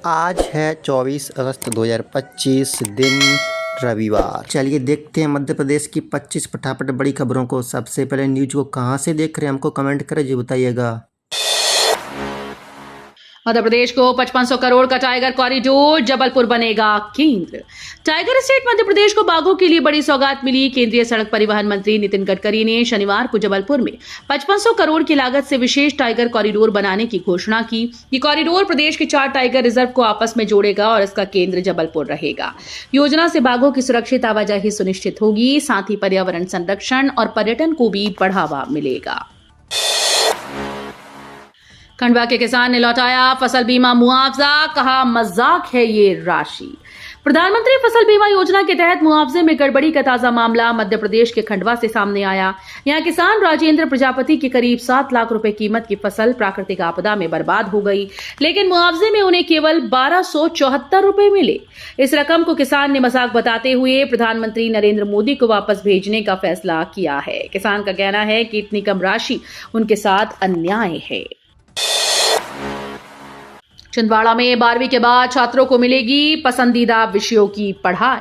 आज है 24 अगस्त 2025 दिन रविवार। चलिए देखते हैं मध्य प्रदेश की 25 फटाफट बड़ी खबरों को। सबसे पहले न्यूज को कहां से देख रहे हैं हमको कमेंट करें जी बताइएगा। मध्य प्रदेश को 5500 करोड़ का टाइगर कॉरिडोर, जबलपुर बनेगा केंद्र। टाइगर स्टेट मध्य प्रदेश को बाघों के लिए बड़ी सौगात मिली। केंद्रीय सड़क परिवहन मंत्री नितिन गडकरी ने शनिवार को जबलपुर में 5500 करोड़ की लागत से विशेष टाइगर कॉरिडोर बनाने की घोषणा की। ये कॉरिडोर प्रदेश के 4 टाइगर रिजर्व को आपस में जोड़ेगा और इसका केंद्र जबलपुर रहेगा। योजना से बाघों की सुरक्षित आवाजाही सुनिश्चित होगी, साथ ही पर्यावरण संरक्षण और पर्यटन को भी बढ़ावा मिलेगा। खंडवा के किसान ने लौटाया फसल बीमा मुआवजा, कहा मजाक है ये राशि। प्रधानमंत्री फसल बीमा योजना के तहत मुआवजे में गड़बड़ी का ताजा मामला मध्य प्रदेश के खंडवा से सामने आया। यहां किसान राजेंद्र प्रजापति की करीब 7 लाख रुपए कीमत की फसल प्राकृतिक आपदा में बर्बाद हो गई, लेकिन मुआवजे में उन्हें केवल 1274 रुपए मिले। इस रकम को किसान ने मजाक बताते हुए प्रधानमंत्री नरेंद्र मोदी को वापस भेजने का फैसला किया है। किसान का कहना है कि इतनी कम राशि उनके साथ अन्याय है। छिंदवाड़ा में 12वीं के बाद छात्रों को मिलेगी पसंदीदा विषयों की पढ़ाई।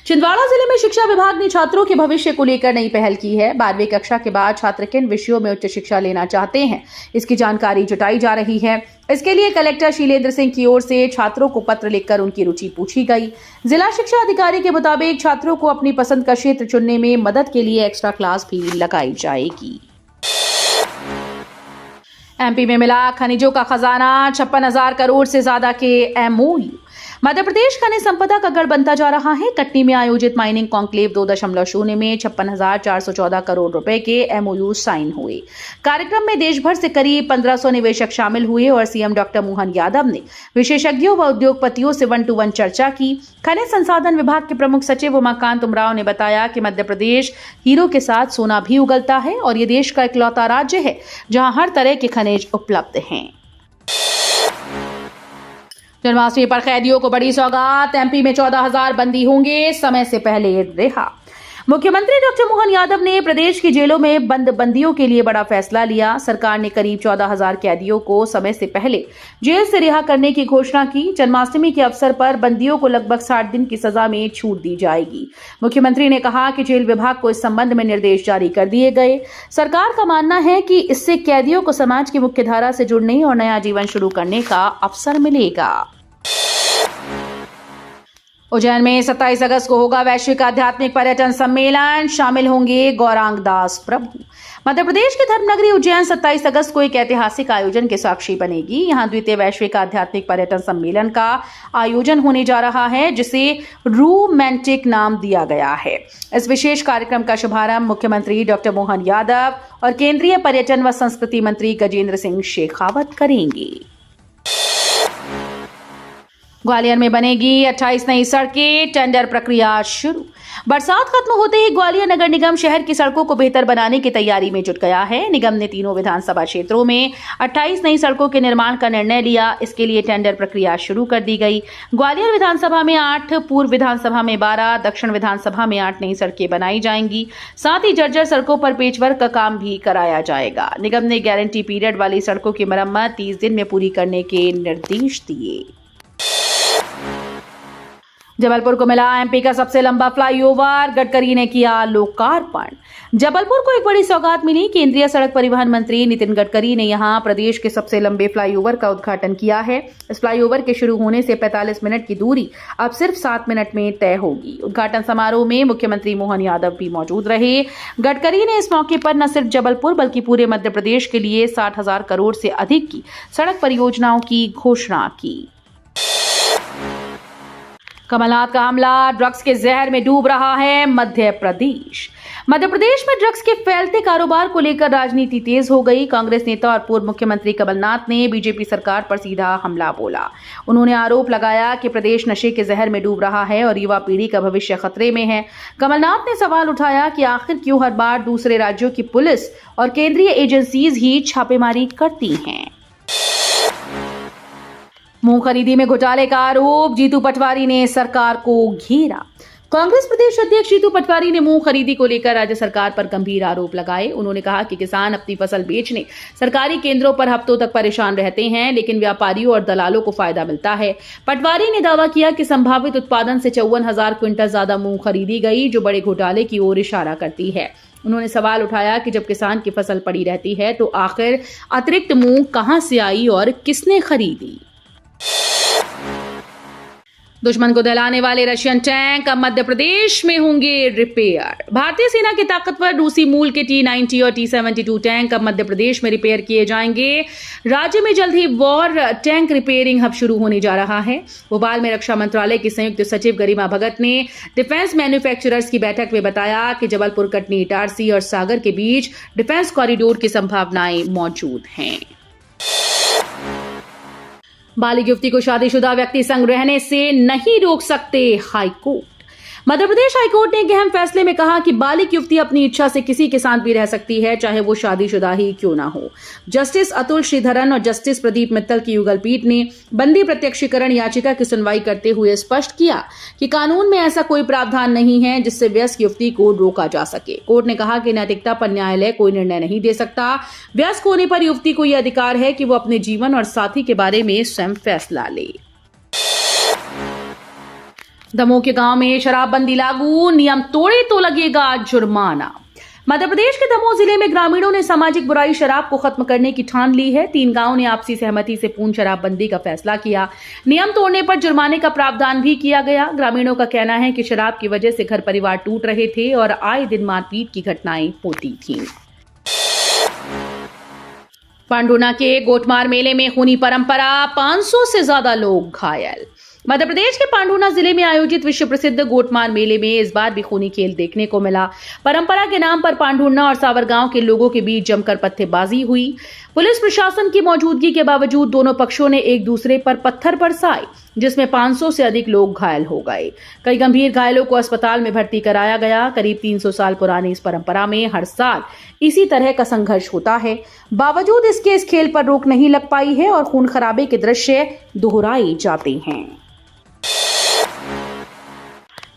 छिंदवाड़ा जिले में शिक्षा विभाग ने छात्रों के भविष्य को लेकर नई पहल की है। 12वीं कक्षा के बाद छात्र किन विषयों में उच्च शिक्षा लेना चाहते हैं, इसकी जानकारी जुटाई जा रही है। इसके लिए कलेक्टर शीलेंद्र सिंह की ओर से छात्रों को पत्र लिखकर उनकी रुचि पूछी गई। जिला शिक्षा अधिकारी के मुताबिक छात्रों को अपनी पसंद का क्षेत्र चुनने में मदद के लिए एक्स्ट्रा क्लास भी लगाई जाएगी। एमपी में मिला खनिजों का खजाना, 56,000 करोड़ से ज्यादा के एमओयू। मध्य प्रदेश खनिज संपदा का गढ़ बनता जा रहा है। कटनी में आयोजित माइनिंग कॉन्क्लेव 2.0 में 56,414 करोड़ रुपए के एमओयू साइन हुए। कार्यक्रम में देश भर से करीब 1500 निवेशक शामिल हुए और सीएम डॉक्टर मोहन यादव ने विशेषज्ञों व उद्योगपतियों से 1-to-1 चर्चा की। खनिज संसाधन विभाग के प्रमुख सचिव उमाकांत उमराव ने बताया कि मध्य प्रदेश हीरो के साथ सोना भी उगलता है और ये देश का इकलौता राज्य है जहां हर तरह के खनिज उपलब्ध हैं। जन्माष्टमी पर कैदियों को बड़ी सौगात, एमपी में 14,000 बंदी होंगे समय से पहले रिहा। मुख्यमंत्री डॉक्टर मोहन यादव ने प्रदेश की जेलों में बंद बंदियों के लिए बड़ा फैसला लिया। सरकार ने करीब 14,000 कैदियों को समय से पहले जेल से रिहा करने की घोषणा की। जन्माष्टमी के अवसर पर बंदियों को लगभग 60 दिन की सजा में छूट दी जाएगी। मुख्यमंत्री ने कहा कि जेल विभाग को इस संबंध में निर्देश जारी कर दिए गए। सरकार का मानना है कि इससे कैदियों को समाज की मुख्य धारा से जुड़ने और नया जीवन शुरू करने का अवसर मिलेगा। उज्जैन में 27 अगस्त को होगा वैश्विक आध्यात्मिक पर्यटन सम्मेलन, शामिल होंगे गौरांग दास प्रभु। मध्य प्रदेश की धर्मनगरी उज्जैन 27 अगस्त को एक ऐतिहासिक आयोजन के साक्षी बनेगी। यहां द्वितीय वैश्विक आध्यात्मिक पर्यटन सम्मेलन का आयोजन होने जा रहा है, जिसे रूमैंटिक नाम दिया गया है। इस विशेष कार्यक्रम का शुभारंभ मुख्यमंत्री डॉक्टर मोहन यादव और केंद्रीय पर्यटन व संस्कृति मंत्री गजेंद्र सिंह शेखावत करेंगे। ग्वालियर में बनेगी 28 नई सड़कें, टेंडर प्रक्रिया शुरू। बरसात खत्म होते ही ग्वालियर नगर निगम शहर की सड़कों को बेहतर बनाने की तैयारी में जुट गया है। निगम ने तीनों विधानसभा क्षेत्रों में 28 नई सड़कों के निर्माण का निर्णय लिया। इसके लिए टेंडर प्रक्रिया शुरू कर दी गई। ग्वालियर विधानसभा में 8, पूर्व विधानसभा में 12, दक्षिण विधानसभा में 8 नई सड़कें बनाई जाएंगी। साथ ही जर्जर सड़कों पर पेचवर्क का काम भी कराया जाएगा। निगम ने गारंटी पीरियड वाली सड़कों की मरम्मत 30 दिन में पूरी करने के निर्देश दिए। जबलपुर को मिला एमपी का सबसे लंबा फ्लाईओवर, गडकरी ने किया लोकार्पण। जबलपुर को एक बड़ी सौगात मिली। केंद्रीय सड़क परिवहन मंत्री नितिन गडकरी ने यहां प्रदेश के सबसे लंबे फ्लाईओवर का उद्घाटन किया है। इस फ्लाईओवर के शुरू होने से 45 मिनट की दूरी अब सिर्फ 7 मिनट में तय होगी। उद्घाटन समारोह में मुख्यमंत्री मोहन यादव भी मौजूद रहे। गडकरी ने इस मौके पर न सिर्फ जबलपुर बल्कि पूरे मध्य प्रदेश के लिए 60,000 करोड़ से अधिक की सड़क परियोजनाओं की घोषणा की। कमलनाथ का हमला, ड्रग्स के जहर में डूब रहा है मध्य प्रदेश। मध्य प्रदेश में ड्रग्स के फैलते कारोबार को लेकर राजनीति तेज हो गई। कांग्रेस नेता और पूर्व मुख्यमंत्री कमलनाथ ने बीजेपी सरकार पर सीधा हमला बोला। उन्होंने आरोप लगाया कि प्रदेश नशे के जहर में डूब रहा है और युवा पीढ़ी का भविष्य खतरे में है। कमलनाथ ने सवाल उठाया कि आखिर क्यों हर बार दूसरे राज्यों की पुलिस और केंद्रीय एजेंसीज ही छापेमारी करती हैं। मूंग खरीदी में घोटाले का आरोप, जीतू पटवारी ने सरकार को घेरा। कांग्रेस प्रदेश अध्यक्ष जीतू पटवारी ने मूंग खरीदी को लेकर राज्य सरकार पर गंभीर आरोप लगाए। उन्होंने कहा कि किसान अपनी फसल बेचने सरकारी केंद्रों पर हफ्तों तक परेशान रहते हैं, लेकिन व्यापारियों और दलालों को फायदा मिलता है। पटवारी ने दावा किया कि संभावित उत्पादन से 54,000 क्विंटल ज्यादा मूंग खरीदी गई, जो बड़े घोटाले की ओर इशारा करती है। उन्होंने सवाल उठाया कि जब किसान की फसल पड़ी रहती है तो आखिर अतिरिक्त मूंग कहां से आई और किसने खरीदी। दुश्मन को दहलाने वाले रशियन टैंक अब मध्य प्रदेश में होंगे रिपेयर। भारतीय सेना के ताकतवर रूसी मूल के T-90 और T-72 टैंक अब मध्य प्रदेश में रिपेयर किए जाएंगे। राज्य में जल्द ही वॉर टैंक रिपेयरिंग हब शुरू होने जा रहा है। भोपाल में रक्षा मंत्रालय की संयुक्त सचिव गरिमा भगत ने डिफेंस मैन्युफैक्चरर्स की बैठक में बताया कि जबलपुर, कटनी, इटारसी और सागर के बीच डिफेंस कॉरिडोर की संभावनाएं मौजूद हैं। बालिग युवती को शादीशुदा व्यक्ति संग रहने से नहीं रोक सकते हाईकोर्ट। मध्य प्रदेश हाईकोर्ट ने एक अहम फैसले में कहा कि बालिग युवती अपनी इच्छा से किसी के साथ भी रह सकती है, चाहे वो शादीशुदा ही क्यों ना हो। जस्टिस अतुल श्रीधरन और जस्टिस प्रदीप मित्तल की युगल पीठ ने बंदी प्रत्यक्षीकरण याचिका की सुनवाई करते हुए स्पष्ट किया कि कानून में ऐसा कोई प्रावधान नहीं है जिससे वयस्क युवती को रोका जा सके। कोर्ट ने कहा कि नैतिकता पर न्यायालय कोई निर्णय नहीं दे सकता। वयस्क होने पर युवती को यह अधिकार है कि वो अपने जीवन और साथी के बारे में स्वयं फैसला ले। दमोह के गांव में शराबबंदी लागू, नियम तोड़े तो लगेगा जुर्माना। मध्य प्रदेश के दमोह जिले में ग्रामीणों ने सामाजिक बुराई शराब को खत्म करने की ठान ली है। 3 गांवों ने आपसी सहमति से पूर्ण शराबबंदी का फैसला किया। नियम तोड़ने पर जुर्माने का प्रावधान भी किया गया। ग्रामीणों का कहना है कि शराब की वजह से घर परिवार टूट रहे थे और आए दिन मारपीट की घटनाएं होती थीं। पांडुना के गोटमार मेले में खूनी परंपरा, 500 से ज्यादा लोग घायल। मध्य प्रदेश के पांडुना जिले में आयोजित विश्व प्रसिद्ध गोटमार मेले में इस बार भी खूनी खेल देखने को मिला। परंपरा के नाम पर पांडुना और सावर गांव के लोगों के बीच जमकर पत्थरबाजी हुई। पुलिस प्रशासन की मौजूदगी के बावजूद दोनों पक्षों ने एक दूसरे पर पत्थर बरसाए, जिसमें 500 से अधिक लोग घायल हो गए। कई गंभीर घायलों को अस्पताल में भर्ती कराया गया। करीब 300 साल पुरानी इस परंपरा में हर साल इसी तरह का संघर्ष होता है। बावजूद इसके इस खेल पर रोक नहीं लग पाई है और खून खराबे के दृश्य दोहराए जाते हैं।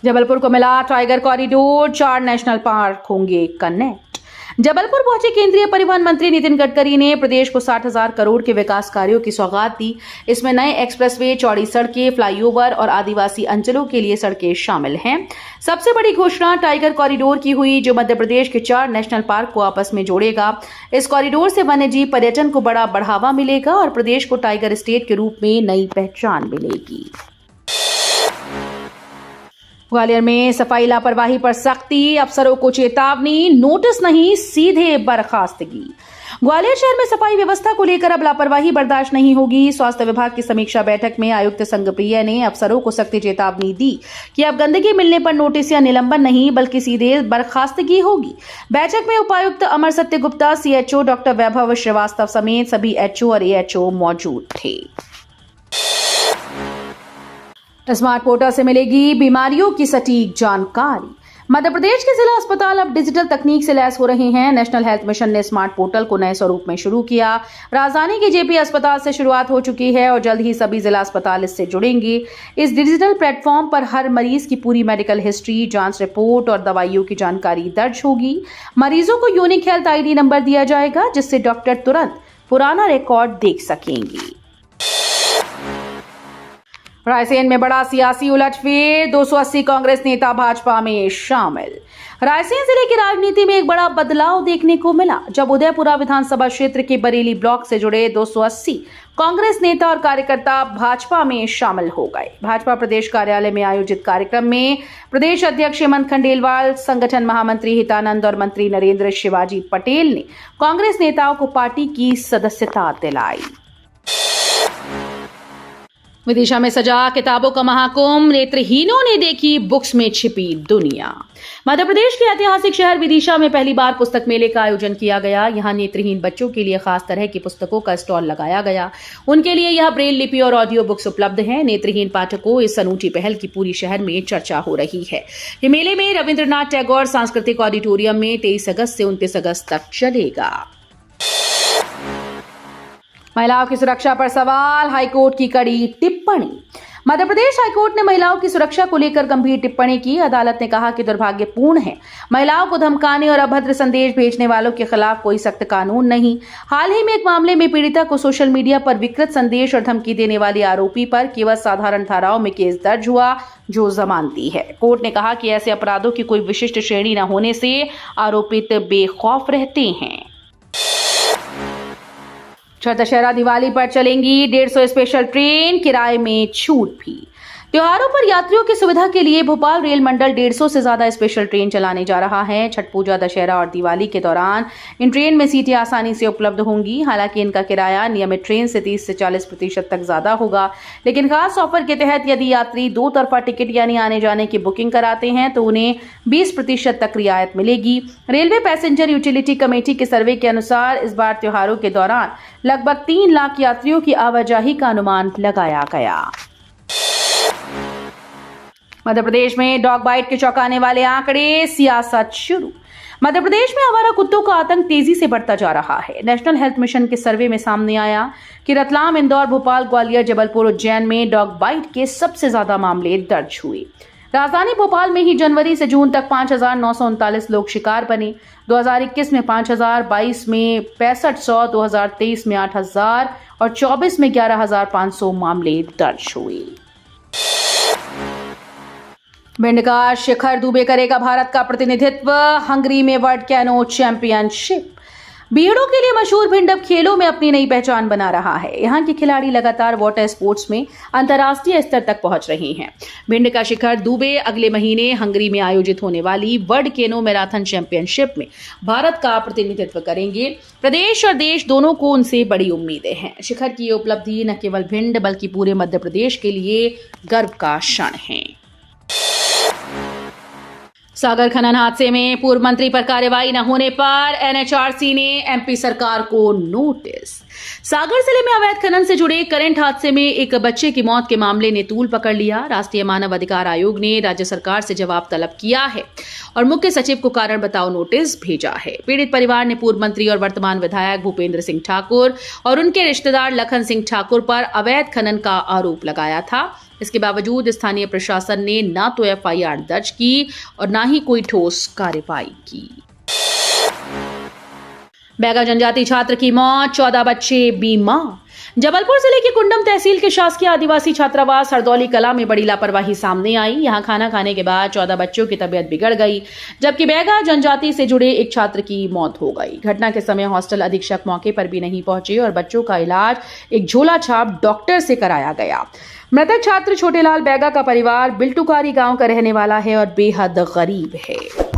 जबलपुर को मिला टाइगर कॉरिडोर, 4 नेशनल पार्क होंगे कनेक्ट। जबलपुर पहुंचे केंद्रीय परिवहन मंत्री नितिन गडकरी ने प्रदेश को 60,000 करोड़ के विकास कार्यों की सौगात दी। इसमें नए एक्सप्रेसवे, चौड़ी सड़कें, फ्लाईओवर और आदिवासी अंचलों के लिए सड़कें शामिल हैं। सबसे बड़ी घोषणा टाइगर कॉरिडोर की हुई, जो मध्य प्रदेश के 4 नेशनल पार्क को आपस में जोड़ेगा। इस कॉरिडोर से वन्यजीव पर्यटन को बड़ा बढ़ावा मिलेगा और प्रदेश को टाइगर स्टेट के रूप में नई पहचान मिलेगी। ग्वालियर में सफाई लापरवाही पर सख्ती, अफसरों को चेतावनी, नोटिस नहीं सीधे बर्खास्तगी। ग्वालियर शहर में सफाई व्यवस्था को लेकर अब लापरवाही बर्दाश्त नहीं होगी। स्वास्थ्य विभाग की समीक्षा बैठक में आयुक्त संघप्रिय ने अफसरों को सख्त चेतावनी दी कि अब गंदगी मिलने पर नोटिस या निलंबन नहीं बल्कि सीधे बर्खास्तगी होगी। बैठक में उपायुक्त अमर सत्य गुप्ता, सीएचओ डॉक्टर वैभव श्रीवास्तव समेत सभी एचओ और एएचओ मौजूद थे। स्मार्ट पोर्टल से मिलेगी बीमारियों की सटीक जानकारी। मध्य प्रदेश के जिला अस्पताल अब डिजिटल तकनीक से लैस हो रहे हैं। नेशनल हेल्थ मिशन ने स्मार्ट पोर्टल को नए स्वरूप में शुरू किया। राजधानी के जेपी अस्पताल से शुरुआत हो चुकी है और जल्द ही सभी जिला अस्पताल इससे जुड़ेंगे। इस डिजिटल प्लेटफॉर्म पर हर मरीज की पूरी मेडिकल हिस्ट्री, जांच रिपोर्ट और दवाइयों की जानकारी दर्ज होगी। मरीजों को यूनिक हेल्थ आईडी नंबर दिया जाएगा, जिससे डॉक्टर तुरंत पुराना रिकॉर्ड देख सकेंगे। रायसेन में बड़ा सियासी उलटफेर, 280 कांग्रेस नेता भाजपा में शामिल। रायसेन जिले की राजनीति में एक बड़ा बदलाव देखने को मिला, जब उदयपुरा विधानसभा क्षेत्र के बरेली ब्लॉक से जुड़े 280 कांग्रेस नेता और कार्यकर्ता भाजपा में शामिल हो गए। भाजपा प्रदेश कार्यालय में आयोजित कार्यक्रम में प्रदेश अध्यक्ष हेमंत खंडेलवाल, संगठन महामंत्री हितानंद और मंत्री नरेंद्र शिवाजी पटेल ने कांग्रेस नेताओं को पार्टी की सदस्यता दिलाई। विदिशा में सजा किताबों का महाकुंभ, नेत्रहीनों ने देखी बुक्स में छिपी दुनिया। मध्य प्रदेश के ऐतिहासिक शहर विदिशा में पहली बार पुस्तक मेले का आयोजन किया गया। यहां नेत्रहीन बच्चों के लिए खास तरह की पुस्तकों का स्टॉल लगाया गया। उनके लिए यह ब्रेल लिपि और ऑडियो बुक्स उपलब्ध हैं। नेत्रहीन पाठकों इस अनूठी पहल की पूरी शहर में चर्चा हो रही है। ये मेले में रविंद्रनाथ टैगोर सांस्कृतिक ऑडिटोरियम में 23 अगस्त से 29 अगस्त तक चलेगा। महिलाओं की सुरक्षा पर सवाल, हाईकोर्ट की कड़ी टिप्पणी। मध्य प्रदेश हाईकोर्ट ने महिलाओं की सुरक्षा को लेकर गंभीर टिप्पणी की। अदालत ने कहा कि दुर्भाग्यपूर्ण है, महिलाओं को धमकाने और अभद्र संदेश भेजने वालों के खिलाफ कोई सख्त कानून नहीं। हाल ही में एक मामले में पीड़िता को सोशल मीडिया पर विकृत संदेश और धमकी देने वाले आरोपी पर केवल साधारण धाराओं में केस दर्ज हुआ, जो जमानती है। कोर्ट ने कहा कि ऐसे अपराधों की कोई विशिष्ट श्रेणी न होने से आरोपित बेखौफ रहते हैं। छठ दशहरा दिवाली पर चलेंगी 150 स्पेशल ट्रेन, किराए में छूट भी। त्योहारों पर यात्रियों की सुविधा के लिए भोपाल रेल मंडल 150 से ज्यादा स्पेशल ट्रेन चलाने जा रहा है। छठ पूजा, दशहरा और दिवाली के दौरान इन ट्रेन में सीटें आसानी से उपलब्ध होंगी। हालांकि इनका किराया नियमित ट्रेन से 30 से 40% तक ज्यादा होगा, लेकिन खास ऑफर के तहत यदि यात्री दो तरफा टिकट यानी आने जाने की बुकिंग कराते हैं तो उन्हें 20% तक रियायत मिलेगी। रेलवे पैसेंजर यूटिलिटी कमेटी के सर्वे के अनुसार इस बार त्योहारों के दौरान लगभग 3 लाख यात्रियों की आवाजाही का अनुमान लगाया गया। मध्य प्रदेश में डॉग बाइट के चौंकाने वाले आंकड़े, सियासत शुरू। मध्य प्रदेश में आवारा कुत्तों का आतंक तेजी से बढ़ता जा रहा है। नेशनल हेल्थ मिशन के सर्वे में सामने आया कि रतलाम, इंदौर, भोपाल, ग्वालियर, जबलपुर, उज्जैन में डॉग बाइट के सबसे ज्यादा मामले दर्ज हुए। राजधानी भोपाल में ही जनवरी से जून तक 5,939 लोग शिकार बने। 2021 में 5,022 में 6500, 2023 में 8,000 और 24 में 11,500 मामले दर्ज हुए। भिंड का शिखर दुबे करेगा भारत का प्रतिनिधित्व, हंगरी में वर्ल्ड कैनो चैंपियनशिप। बीहड़ों के लिए मशहूर भिंड अब खेलों में अपनी नई पहचान बना रहा है। यहाँ के खिलाड़ी लगातार वाटर स्पोर्ट्स में अंतर्राष्ट्रीय स्तर तक पहुंच रहे हैं। भिंड का शिखर दुबे अगले महीने हंगरी में आयोजित होने वाली वर्ल्ड केनो मैराथन चैंपियनशिप में भारत का प्रतिनिधित्व करेंगे। प्रदेश और देश दोनों को उनसे बड़ी उम्मीदें हैं। शिखर की ये उपलब्धि न केवल भिंड बल्कि पूरे मध्य प्रदेश के लिए गर्व का क्षण है। सागर खनन हादसे में पूर्व मंत्री पर कार्रवाई न होने पर एनएचआरसी ने एमपी सरकार को नोटिस। सागर जिले में अवैध खनन से जुड़े करंट हादसे में एक बच्चे की मौत के मामले ने तूल पकड़ लिया। राष्ट्रीय मानव अधिकार आयोग ने राज्य सरकार से जवाब तलब किया है और मुख्य सचिव को कारण बताओ नोटिस भेजा है। पीड़ित परिवार ने पूर्व मंत्री और वर्तमान विधायक भूपेंद्र सिंह ठाकुर और उनके रिश्तेदार लखन सिंह ठाकुर पर अवैध खनन का आरोप लगाया था। इसके बावजूद स्थानीय प्रशासन ने न तो एफआईआर दर्ज की और न ही कोई ठोस कार्रवाई की। बैगा जनजाति छात्र की मौत, 14 बच्चे बीमार। जबलपुर जिले की कुंडम तहसील के शासकीय आदिवासी छात्रावास हरदौली कला में बड़ी लापरवाही सामने आई। यहां खाना खाने के बाद 14 बच्चों की तबीयत बिगड़ गई, जबकि बैगा जनजाति से जुड़े एक छात्र की मौत हो गई। घटना के समय हॉस्टल अधीक्षक मौके पर भी नहीं पहुंचे और बच्चों का इलाज एक झोला छाप डॉक्टर से कराया गया। मृतक छात्र छोटेलाल बैगा का परिवार बिल्टुकारी गांव का रहने वाला है और बेहद गरीब है।